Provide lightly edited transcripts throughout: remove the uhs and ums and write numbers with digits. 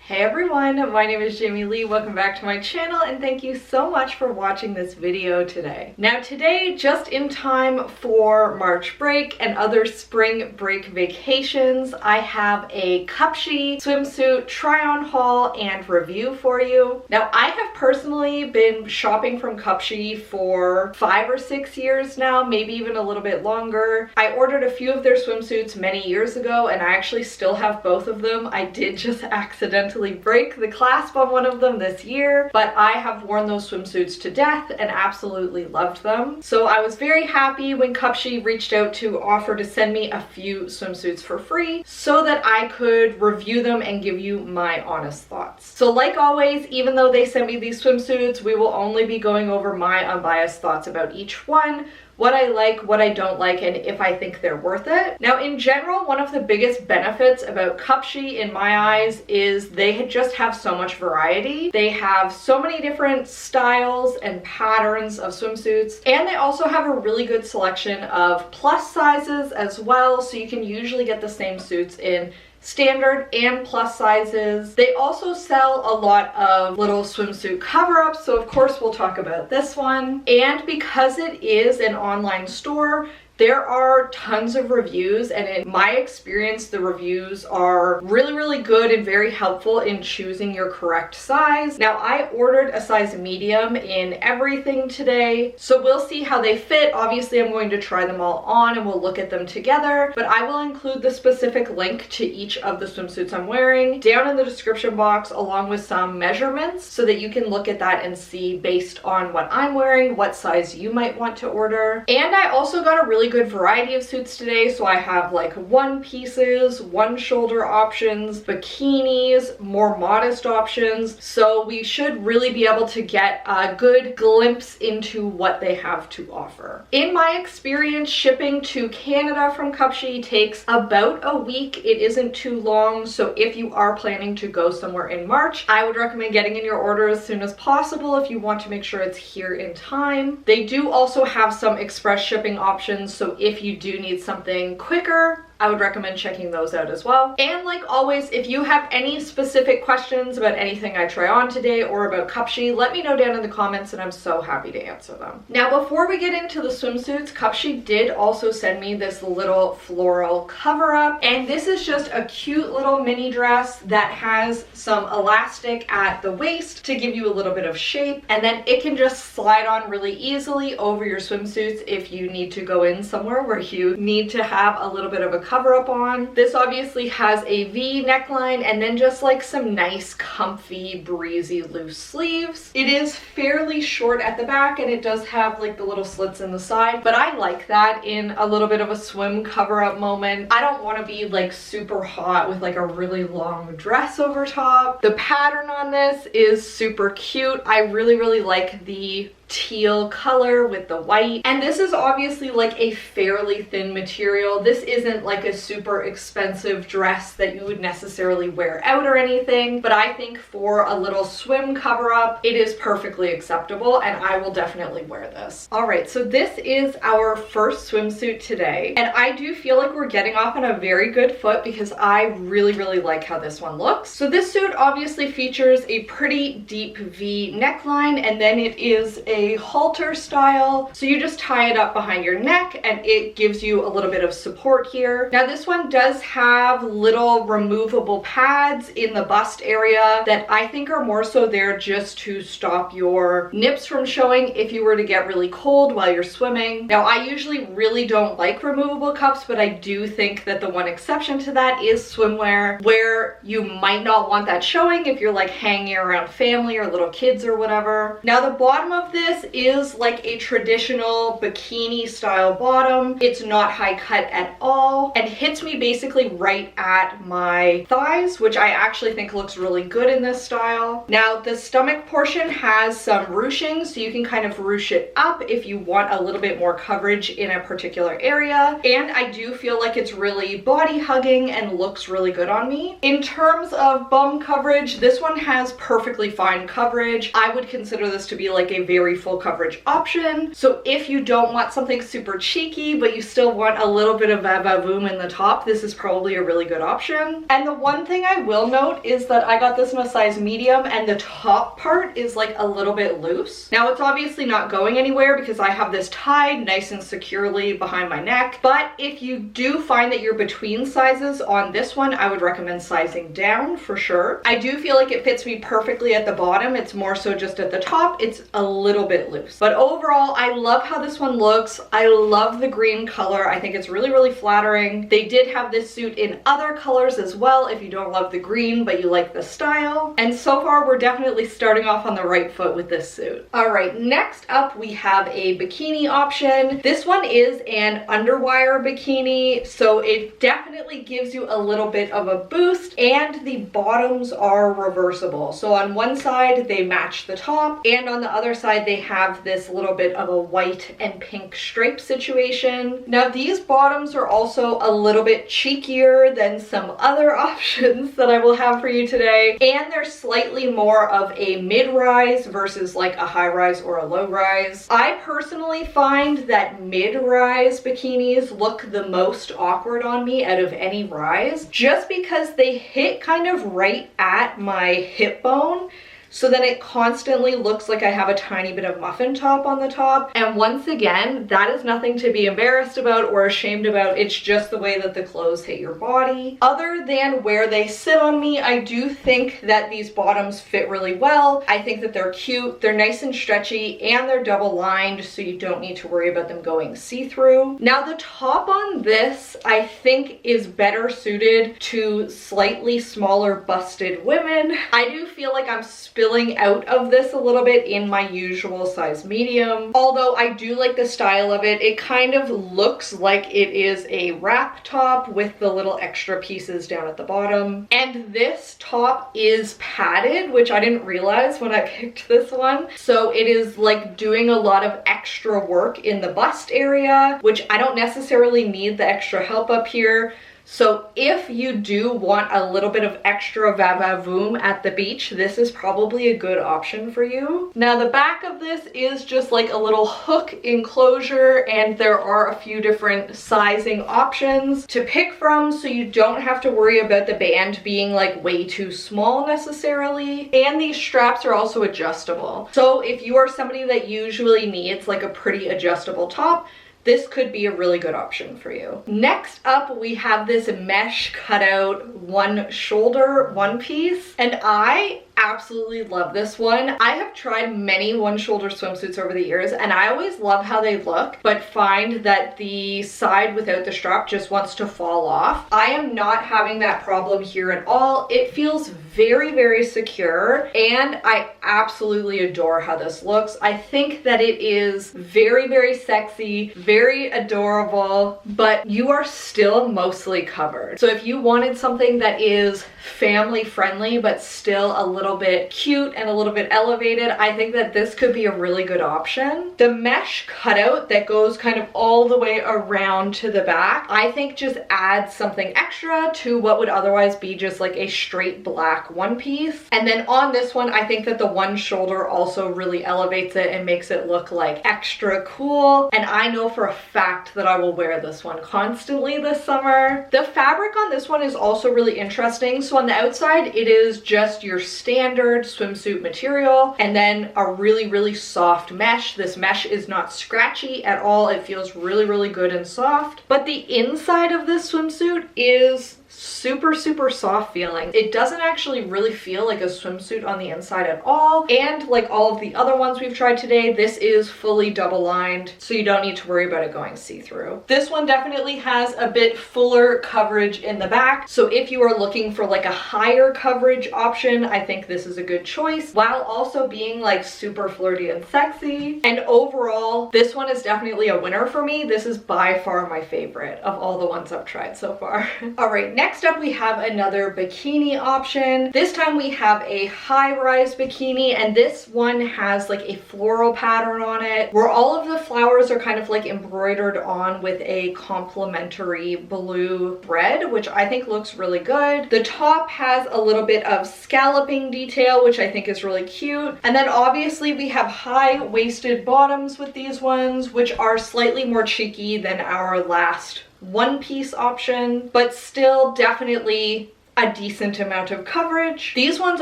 Hey everyone, my name is Jamie Lee. Welcome back to my channel and thank you so much for watching this video today. Now today, just in time for March break and other spring break vacations, I have a Cupshe swimsuit try-on haul and review for you. Now I have personally been shopping from Cupshe for 5 or 6 years now, maybe even a little bit longer. I ordered a few of their swimsuits many years ago and I actually still have both of them. I did just accidentally break the clasp on one of them this year, but I have worn those swimsuits to death and absolutely loved them. So I was very happy when Cupshe reached out to offer to send me a few swimsuits for free so that I could review them and give you my honest thoughts. So like always, even though they sent me these swimsuits, we will only be going over my unbiased thoughts about each one, what I like, what I don't like, and if I think they're worth it. Now in general, one of the biggest benefits about Cupshe in my eyes is they just have so much variety. They have so many different styles and patterns of swimsuits, and they also have a really good selection of plus sizes as well, so you can usually get the same suits in standard and plus sizes. They also sell a lot of little swimsuit cover-ups, so of course we'll talk about this one. And because it is an online store, there are tons of reviews, and in my experience, the reviews are really good and very helpful in choosing your correct size. Now, I ordered a size medium in everything today, so we'll see how they fit. Obviously, I'm going to try them all on and we'll look at them together, but I will include the specific link to each of the swimsuits I'm wearing down in the description box, along with some measurements so that you can look at that and see based on what I'm wearing, what size you might want to order. And I also got a really good variety of suits today, so I have like one pieces, one shoulder options, bikinis, more modest options, so we should really be able to get a good glimpse into what they have to offer. In my experience, shipping to Canada from Cupshe takes about a week. It isn't too long, so if you are planning to go somewhere in March, I would recommend getting in your order as soon as possible if you want to make sure it's here in time. They do also have some express shipping options, so if you do need something quicker, I would recommend checking those out as well. And like always, if you have any specific questions about anything I try on today or about Cupshe, let me know down in the comments and I'm so happy to answer them. Now, before we get into the swimsuits, Cupshe did also send me this little floral cover-up, and this is just a cute little mini dress that has some elastic at the waist to give you a little bit of shape, and then it can just slide on really easily over your swimsuits if you need to go in somewhere where you need to have a little bit of a cover up on. This obviously has a V neckline and then just like some nice comfy breezy loose sleeves. It is fairly short at the back and it does have like the little slits in the side, but I like that in a little bit of a swim cover up moment. I don't want to be like super hot with like a really long dress over top. The pattern on this is super cute. I really like the teal color with the white, and this is obviously like a fairly thin material. This isn't like a super expensive dress that you would necessarily wear out or anything, but I think for a little swim cover up it is perfectly acceptable and I will definitely wear this. All right, so this is our first swimsuit today, and I do feel like we're getting off on a very good foot because I really like how this one looks. So this suit obviously features a pretty deep V neckline, and then it is a halter style, so you just tie it up behind your neck and it gives you a little bit of support here. Now this one does have little removable pads in the bust area that I think are more so there just to stop your nips from showing if you were to get really cold while you're swimming. Now I usually really don't like removable cups, but I do think that the one exception to that is swimwear, where you might not want that showing if you're like hanging around family or little kids or whatever. Now the bottom of this is like a traditional bikini style bottom. It's not high cut at all and hits me basically right at my thighs, which I actually think looks really good in this style. Now the stomach portion has some ruching, so you can kind of ruche it up if you want a little bit more coverage in a particular area, and I do feel like it's really body hugging and looks really good on me. In terms of bum coverage, this one has perfectly fine coverage. I would consider this to be like a very full coverage option. So if you don't want something super cheeky, but you still want a little bit of va-va-voom in the top, this is probably a really good option. And the one thing I will note is that I got this in a size medium and the top part is like a little bit loose. Now it's obviously not going anywhere because I have this tied nice and securely behind my neck, but if you do find that you're between sizes on this one, I would recommend sizing down for sure. I do feel like it fits me perfectly at the bottom. It's more so just at the top, it's a little bit loose. But overall, I love how this one looks. I love the green color. I think it's really, really flattering. They did have this suit in other colors as well if you don't love the green, but you like the style. And so far, we're definitely starting off on the right foot with this suit. All right, next up, we have a bikini option. This one is an underwire bikini, so it definitely gives you a little bit of a boost, and the bottoms are reversible. So on one side, they match the top, and on the other side, they have this little bit of a white and pink stripe situation. Now, these bottoms are also a little bit cheekier than some other options that I will have for you today, and they're slightly more of a mid-rise versus like a high-rise or a low-rise. I personally find that mid-rise bikinis look the most awkward on me out of any rise, just because they hit kind of right at my hip bone. So then it constantly looks like I have a tiny bit of muffin top on the top. And once again, that is nothing to be embarrassed about or ashamed about. It's just the way that the clothes hit your body. Other than where they sit on me, I do think that these bottoms fit really well. I think that they're cute, they're nice and stretchy, and they're double lined, so you don't need to worry about them going see-through. Now the top on this, I think, is better suited to slightly smaller busted women. I do feel like I'm spilling out of this a little bit in my usual size medium. Although I do like the style of it. It kind of looks like it is a wrap top with the little extra pieces down at the bottom. And this top is padded, which I didn't realize when I picked this one. So it is like doing a lot of extra work in the bust area, which I don't necessarily need the extra help up here. So if you do want a little bit of extra va-va-voom at the beach, this is probably a good option for you. Now the back of this is just like a little hook enclosure, and there are a few different sizing options to pick from, so you don't have to worry about the band being like way too small necessarily. And these straps are also adjustable. So if you are somebody that usually needs like a pretty adjustable top, this could be a really good option for you. Next up, we have this mesh cutout one shoulder one piece, and I absolutely love this one. I have tried many one shoulder swimsuits over the years, and I always love how they look, but find that the side without the strap just wants to fall off. I am not having that problem here at all. It feels very, very secure, and I absolutely adore how this looks. I think that it is very, very sexy, very adorable, but you are still mostly covered. So if you wanted something that is family friendly, but still a little bit cute and a little bit elevated, I think that this could be a really good option. The mesh cutout that goes kind of all the way around to the back, I think just adds something extra to what would otherwise be just like a straight black one piece. And then on this one, I think that the one shoulder also really elevates it and makes it look like extra cool. And I know for a fact that I will wear this one constantly this summer. The fabric on this one is also really interesting. So on the outside, it is just your standard swimsuit material, and then a really, really soft mesh. This mesh is not scratchy at all. It feels really, really good and soft. But the inside of this swimsuit is super, super soft feeling. It doesn't actually really feel like a swimsuit on the inside at all. And like all of the other ones we've tried today, this is fully double lined, so you don't need to worry about it going see-through. This one definitely has a bit fuller coverage in the back. So if you are looking for like a higher coverage option, I think this is a good choice, while also being like super flirty and sexy. And overall, this one is definitely a winner for me. This is by far my favorite of all the ones I've tried so far. All right, next up we have another bikini option. This time we have a high-rise bikini, and this one has like a floral pattern on it where all of the flowers are kind of like embroidered on with a complementary blue thread, which I think looks really good. The top has a little bit of scalloping detail, which I think is really cute. And then obviously we have high-waisted bottoms with these ones, which are slightly more cheeky than our last one-piece option, but still definitely a decent amount of coverage. These ones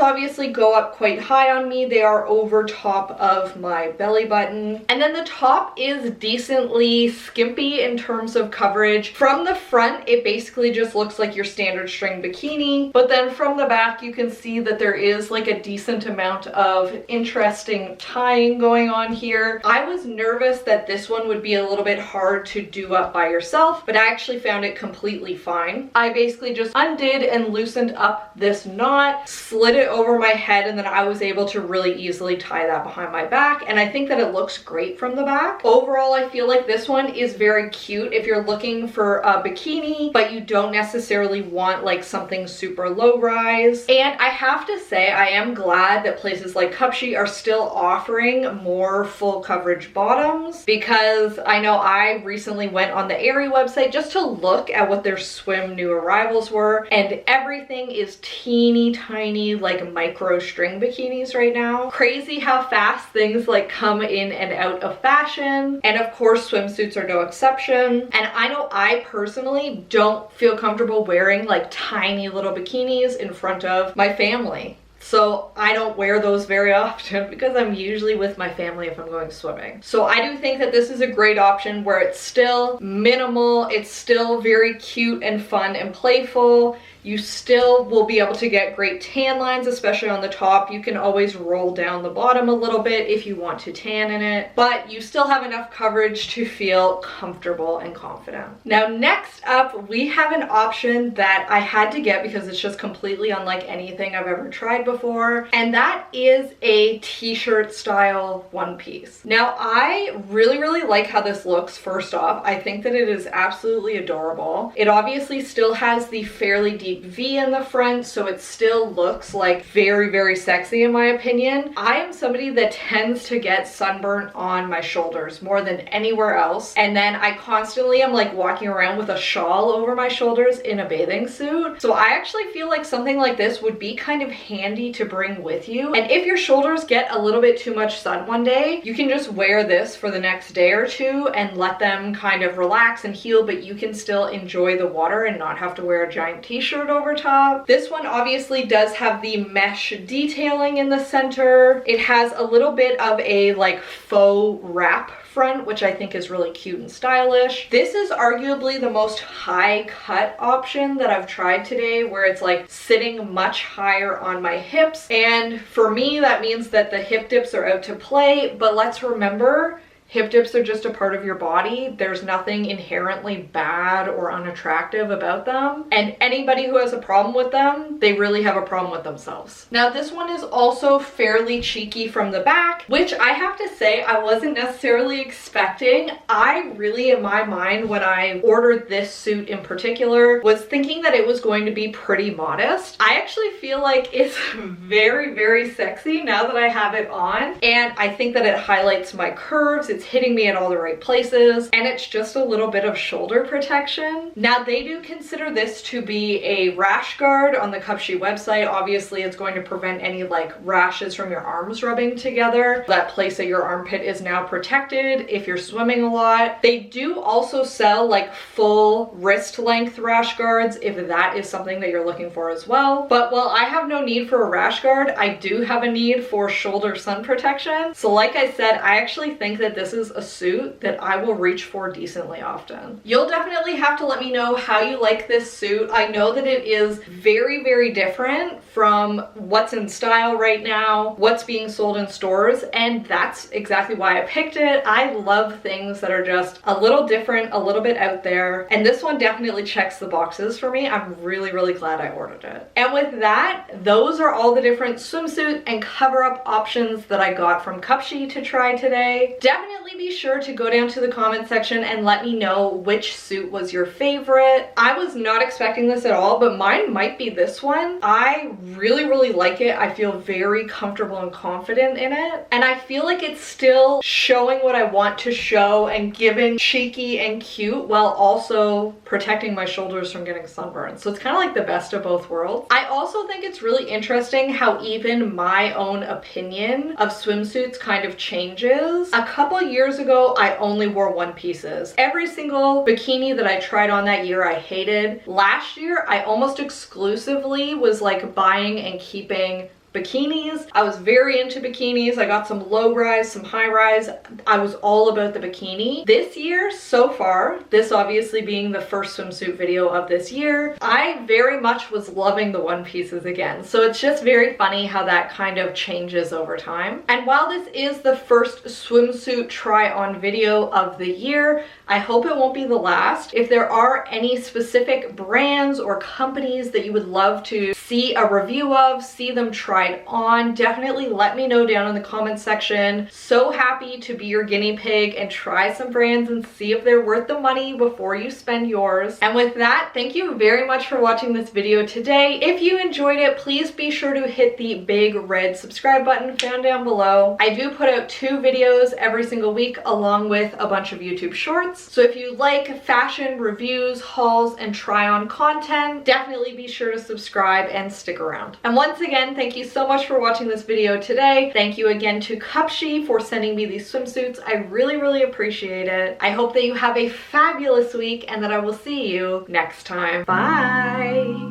obviously go up quite high on me. They are over top of my belly button. And then the top is decently skimpy in terms of coverage. From the front, it basically just looks like your standard string bikini. But then from the back, you can see that there is like a decent amount of interesting tying going on here. I was nervous that this one would be a little bit hard to do up by yourself, but I actually found it completely fine. I basically just undid and loosened up this knot, slid it over my head, and then I was able to really easily tie that behind my back, and I think that it looks great from the back. Overall, I feel like this one is very cute if you're looking for a bikini, but you don't necessarily want like something super low rise. And I have to say, I am glad that places like Cupshe are still offering more full coverage bottoms, because I know I recently went on the Aerie website just to look at what their swim new arrivals were, and everything is teeny tiny like micro string bikinis right now. Crazy how fast things like come in and out of fashion, and of course swimsuits are no exception. And I know I personally don't feel comfortable wearing like tiny little bikinis in front of my family. So I don't wear those very often because I'm usually with my family if I'm going swimming. So I do think that this is a great option where it's still minimal, it's still very cute and fun and playful. You still will be able to get great tan lines, especially on the top. You can always roll down the bottom a little bit if you want to tan in it, but you still have enough coverage to feel comfortable and confident. Now, next up, we have an option that I had to get because it's just completely unlike anything I've ever tried before, and that is a t-shirt style one piece. Now, I really like how this looks. First off, I think that it is absolutely adorable. It obviously still has the fairly deep V in the front, so it still looks like very sexy in my opinion. I am somebody that tends to get sunburnt on my shoulders more than anywhere else, and then I constantly am like walking around with a shawl over my shoulders in a bathing suit. So I actually feel like something like this would be kind of handy to bring with you. And if your shoulders get a little bit too much sun one day, you can just wear this for the next day or two and let them kind of relax and heal, but you can still enjoy the water and not have to wear a giant t-shirt over top. This one obviously does have the mesh detailing in the center. It has a little bit of a like faux wrap front, which I think is really cute and stylish. This is arguably the most high cut option that I've tried today, where it's like sitting much higher on my hips. And for me, that means that the hip dips are out to play, but let's remember, hip dips are just a part of your body. There's nothing inherently bad or unattractive about them. And anybody who has a problem with them, they really have a problem with themselves. Now, this one is also fairly cheeky from the back, which I have to say I wasn't necessarily expecting. I really, in my mind, when I ordered this suit in particular, was thinking that it was going to be pretty modest. I actually feel like it's very sexy now that I have it on. And I think that it highlights my curves. It's hitting me at all the right places, and it's just a little bit of shoulder protection. Now, they do consider this to be a rash guard on the Cupshe website. Obviously, it's going to prevent any like rashes from your arms rubbing together. That place at your armpit is now protected if you're swimming a lot. They do also sell like full wrist length rash guards if that is something that you're looking for as well. But while I have no need for a rash guard, I do have a need for shoulder sun protection. So like I said, I actually think that this is a suit that I will reach for decently often. You'll definitely have to let me know how you like this suit. I know that it is very different from what's in style right now, what's being sold in stores, and that's exactly why I picked it. I love things that are just a little different, a little bit out there, and this one definitely checks the boxes for me. I'm really glad I ordered it. And with that, those are all the different swimsuit and cover-up options that I got from Cupshe to try today. Definitely Definitely be sure to go down to the comment section and let me know which suit was your favorite. I was not expecting this at all, but mine might be this one. I really like it. I feel very comfortable and confident in it. And I feel like it's still showing what I want to show and giving cheeky and cute while also protecting my shoulders from getting sunburned. So it's kind of like the best of both worlds. I also think it's really interesting how even my own opinion of swimsuits kind of changes. A couple years ago, I only wore one pieces. Every single bikini that I tried on that year, I hated. Last year, I almost exclusively was like buying and keeping bikinis. I was very into bikinis. I got some low rise, some high rise. I was all about the bikini. This year, so far, this obviously being the first swimsuit video of this year, I very much was loving the one pieces again. So it's just very funny how that kind of changes over time. And while this is the first swimsuit try on video of the year, I hope it won't be the last. If there are any specific brands or companies that you would love to see a review of, see them tried on, definitely let me know down in the comment section. So happy to be your guinea pig and try some brands and see if they're worth the money before you spend yours. And with that, thank you very much for watching this video today. If you enjoyed it, please be sure to hit the big red subscribe button found down below. I do put out 2 videos every single week along with a bunch of YouTube shorts. So if you like fashion reviews, hauls, and try on content, definitely be sure to subscribe and stick around. And once again, thank you so much for watching this video today. Thank you again to Cupshe for sending me these swimsuits. I really appreciate it. I hope that you have a fabulous week and that I will see you next time. Bye!